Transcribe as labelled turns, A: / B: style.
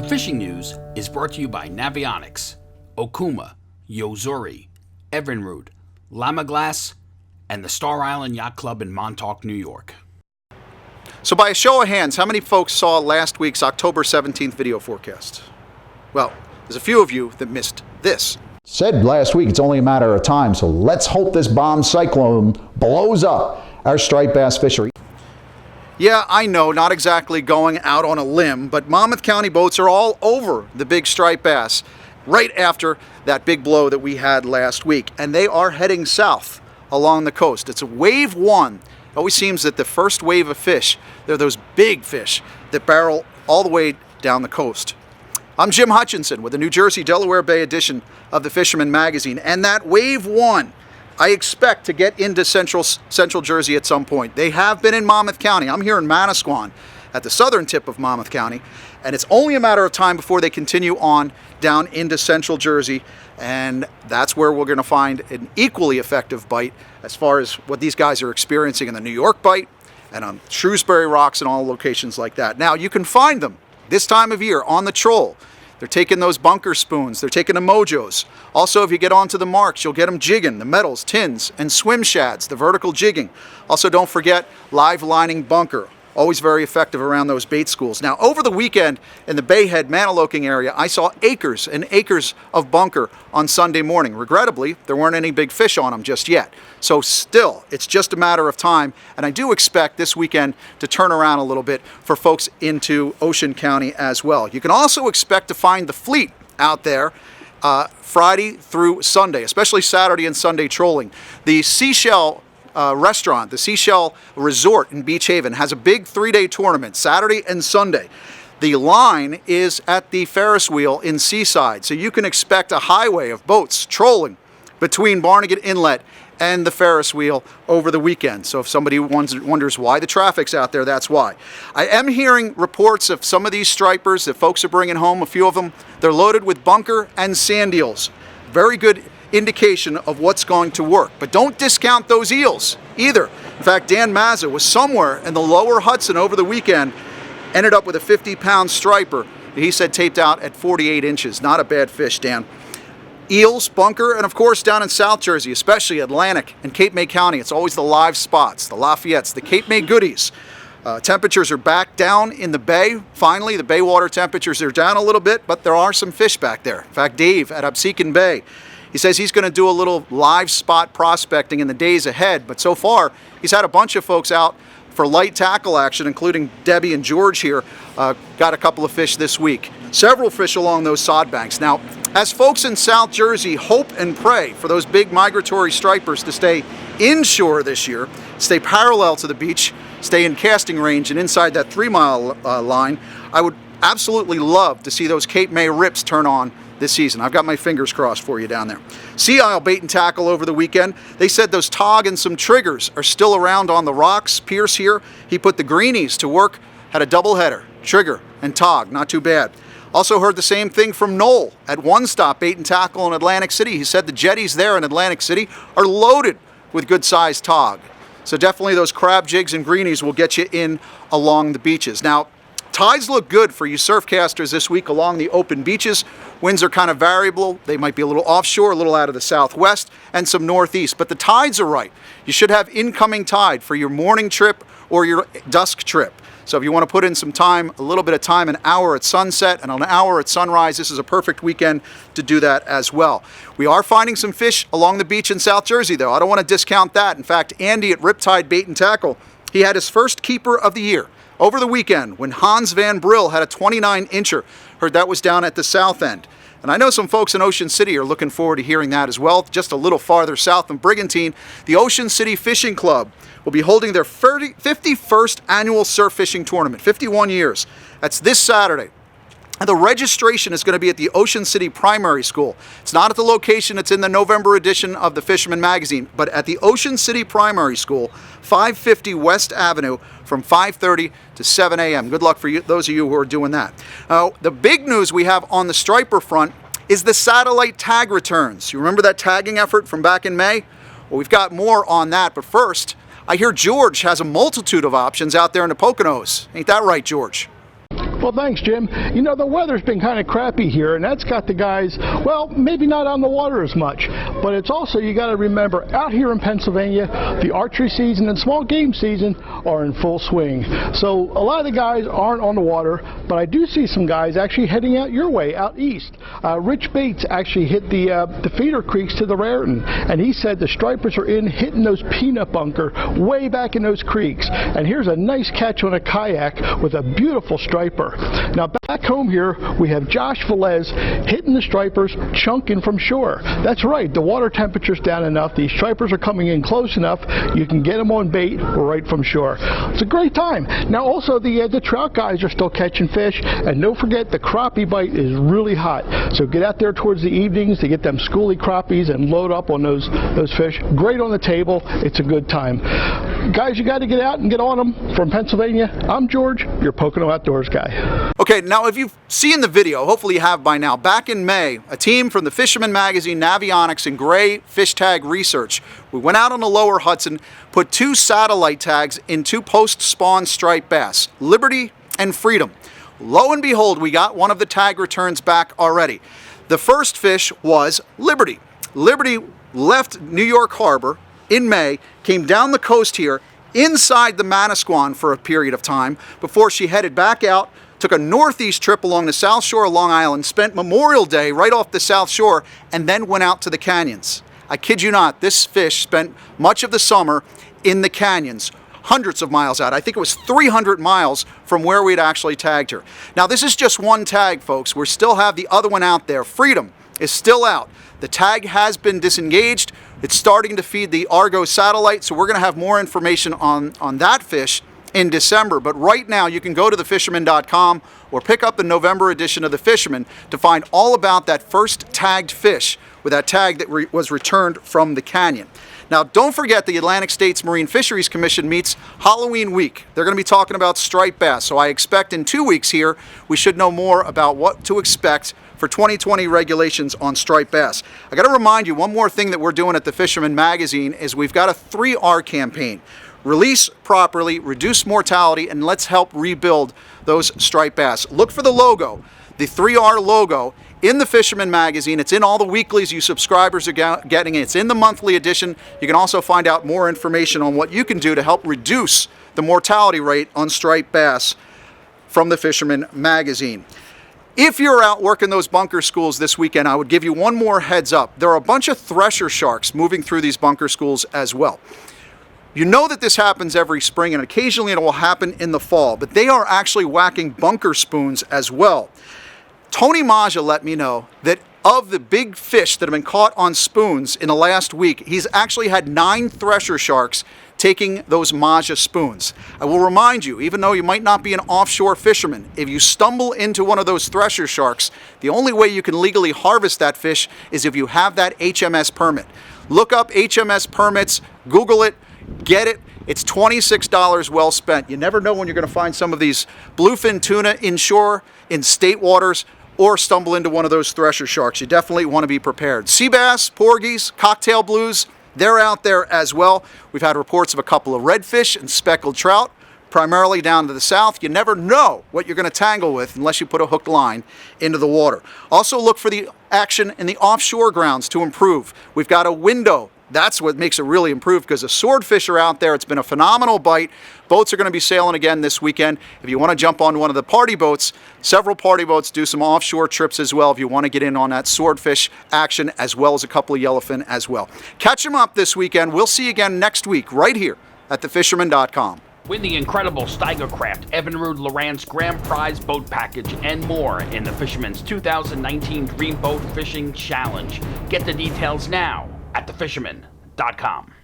A: fishing news is brought to you by Navionics, Okuma, Yozuri, Evinrude, Lama Glass, and the Star Island Yacht Club in Montauk, New York.
B: So by a show of hands, how many folks saw last week's October 17th video forecast? Well, there's a few of you that missed this.
C: Said last week it's only a matter of time, so let's hope this bomb cyclone blows up our striped bass fishery.
B: Yeah, I know, not exactly going out on a limb, but Monmouth County boats are all over the big striped bass right after that big blow that we had last week, and they are heading south along the coast. It's a wave one. It always seems that the first wave of fish, they're those big fish that barrel all the way down the coast. I'm Jim Hutchinson with the New Jersey Delaware Bay edition of the Fisherman magazine, and that wave one, I expect to get into central Jersey at some point. They have been in Monmouth County. I'm here in Manasquan at the southern tip of Monmouth County, and it's only a matter of time before they continue on down into central Jersey, and that's where we're going to find an equally effective bite as far as what these guys are experiencing in the New York bite and on Shrewsbury Rocks and all locations like that. Now, you can find them this time of year on the troll. They're taking those bunker spoons. They're taking the mojos. Also, if you get onto the marks, you'll get them jigging, the metals, tins, and swim shads, the vertical jigging. Also, don't forget live lining bunker. Always very effective around those bait schools. Now, over the weekend in the Bayhead Maniloking area, I saw acres and acres of bunker on Sunday morning. Regrettably, there weren't any big fish on them just yet. So still, it's just a matter of time, and I do expect this weekend to turn around a little bit for folks into Ocean County as well. You can also expect to find the fleet out there Friday through Sunday, especially Saturday and Sunday trolling. The Seashell restaurant, the Seashell Resort in Beach Haven, has a big 3-day tournament, Saturday and Sunday. The line is at the Ferris wheel in Seaside, so you can expect a highway of boats trolling between Barnegat Inlet and the Ferris wheel over the weekend. So if somebody wonders why the traffic's out there, that's why. I am hearing reports of some of these stripers that folks are bringing home, a few of them, they're loaded with bunker and sand eels. Very good indication of what's going to work. But don't discount those eels either. In fact, Dan Mazza was somewhere in the lower Hudson over the weekend, ended up with a 50-pound striper that he said taped out at 48 inches. Not a bad fish, Dan. Eels, bunker, and of course down in South Jersey, especially Atlantic and Cape May County, it's always the live spots, the Lafayettes, the Cape May goodies. Temperatures are back down in the bay. Finally, the bay water temperatures are down a little bit, but there are some fish back there. In fact, Dave at Absecon Bay, he says he's going to do a little live spot prospecting in the days ahead, but so far he's had a bunch of folks out for light tackle action, including Debbie and George here. Got a couple of fish this week. Several fish along those sod banks. Now, as folks in South Jersey hope and pray for those big migratory stripers to stay inshore this year, stay parallel to the beach, stay in casting range and inside that 3-mile line, I would absolutely love to see those Cape May rips turn on this season. I've got my fingers crossed for you down there. Sea Isle bait and tackle over the weekend. They said those tog and some triggers are still around on the rocks. Pierce here, he put the greenies to work, had a doubleheader, trigger and tog, not too bad. Also heard the same thing from Noel at One Stop Bait and Tackle in Atlantic City. He said the jetties there in Atlantic City are loaded with good-sized tog. So definitely those crab jigs and greenies will get you in along the beaches. Now, tides look good for you surfcasters this week along the open beaches. Winds are kind of variable. They might be a little offshore, a little out of the southwest, and some northeast. But the tides are right. You should have incoming tide for your morning trip or your dusk trip. So if you want to put in some time, a little bit of time, an hour at sunset and an hour at sunrise, this is a perfect weekend to do that as well. We are finding some fish along the beach in South Jersey, though. I don't want to discount that. In fact, Andy at Riptide Bait and Tackle, he had his first keeper of the year over the weekend when Hans Van Brill had a 29-incher. Heard that was down at the south end. And I know some folks in Ocean City are looking forward to hearing that as well. Just a little farther south in Brigantine, the Ocean City Fishing Club will be holding their 51st annual surf fishing tournament, 51 years. That's this Saturday. And the registration is going to be at the Ocean City Primary School. It's not at the location that's in the November edition of the Fisherman magazine, but at the Ocean City Primary School, 550 West Avenue from 5:30 to 7 a.m. Good luck for you, those of you who are doing that. The big news we have on the striper front is the satellite tag returns. You remember that tagging effort from back in May? Well, we've got more on that, but first, I hear George has a multitude of options out there in the Poconos. Ain't that right, George?
D: Well, thanks, Jim. You know, the weather's been kind of crappy here, and that's got the guys, well, maybe not on the water as much, but it's also, you got to remember, out here in Pennsylvania, the archery season and small game season are in full swing. So a lot of the guys aren't on the water, but I do see some guys actually heading out your way, out east. Rich Bates actually hit the feeder creeks to the Raritan, and he said the stripers are in hitting those peanut bunker way back in those creeks. And here's a nice catch on a kayak with a beautiful striper. Now back home here, we have Josh Velez hitting the stripers, chunking from shore. That's right, the water temperature's down enough, these stripers are coming in close enough, you can get them on bait right from shore. It's a great time. Now also the trout guys are still catching fish, and don't forget the crappie bite is really hot. So get out there towards the evenings to get them schoolie crappies and load up on those fish. Great on the table, it's a good time. Guys, you got to get out and get on them. From Pennsylvania, I'm George, your Pocono Outdoors guy.
B: Okay, now if you've seen the video, hopefully you have by now, back in May, a team from the Fisherman magazine, Navionics, and Gray Fish Tag Research, we went out on the lower Hudson, put 2 satellite tags in 2 post-spawn striped bass, Liberty and Freedom. Lo and behold, we got one of the tag returns back already. The first fish was Liberty. Liberty left New York Harbor in May, came down the coast here, inside the Manasquan for a period of time, before she headed back out, took a northeast trip along the south shore of Long Island, spent Memorial Day right off the south shore, and then went out to the canyons. I kid you not, this fish spent much of the summer in the canyons, hundreds of miles out. I think it was 300 miles from where we'd actually tagged her. Now this is just one tag, folks. We still have the other one out there. Freedom is still out. The tag has been disengaged. It's starting to feed the Argo satellite, so we're going to have more information on that fish in December. But right now you can go to thefisherman.com or pick up the November edition of The Fisherman to find all about that first tagged fish with that tag that was returned from the canyon. Now, don't forget the Atlantic States Marine Fisheries Commission meets Halloween week. They're going to be talking about striped bass, so I expect in 2 weeks here we should know more about what to expect for 2020 regulations on striped bass. I got to remind you, one more thing that we're doing at the Fisherman magazine is we've got a 3R campaign. Release properly, reduce mortality, and let's help rebuild those striped bass. Look for the logo, the 3R logo, in the Fisherman magazine. It's in all the weeklies you subscribers are getting. It's in the monthly edition. You can also find out more information on what you can do to help reduce the mortality rate on striped bass from the Fisherman magazine. If you're out working those bunker schools this weekend, I would give you one more heads up. There are a bunch of thresher sharks moving through these bunker schools as well. You know that this happens every spring, and occasionally it will happen in the fall, but they are actually whacking bunker spoons as well. Tony Maja let me know that of the big fish that have been caught on spoons in the last week, he's actually had 9 thresher sharks taking those Maja spoons. I will remind you, even though you might not be an offshore fisherman, if you stumble into one of those thresher sharks, the only way you can legally harvest that fish is if you have that HMS permit. Look up HMS permits, Google it, get it. It's $26 well spent. You never know when you're going to find some of these bluefin tuna inshore in state waters, or stumble into one of those thresher sharks. You definitely want to be prepared. Sea bass, porgies, cocktail blues, they're out there as well. We've had reports of a couple of redfish and speckled trout, primarily down to the south. You never know what you're going to tangle with unless you put a hooked line into the water. Also look for the action in the offshore grounds to improve. We've got a window. That's what makes it really improved, because the swordfish are out there. It's been a phenomenal bite. Boats are going to be sailing again this weekend. If you want to jump on one of the party boats, several party boats do some offshore trips as well if you want to get in on that swordfish action, as well as a couple of yellowfin as well. Catch them up this weekend. We'll see you again next week right here at thefisherman.com.
A: Win the incredible Steigercraft Evinrude Lowrance Grand Prize Boat Package and more in the Fisherman's 2019 Dream Boat Fishing Challenge. Get the details now at thefisherman.com.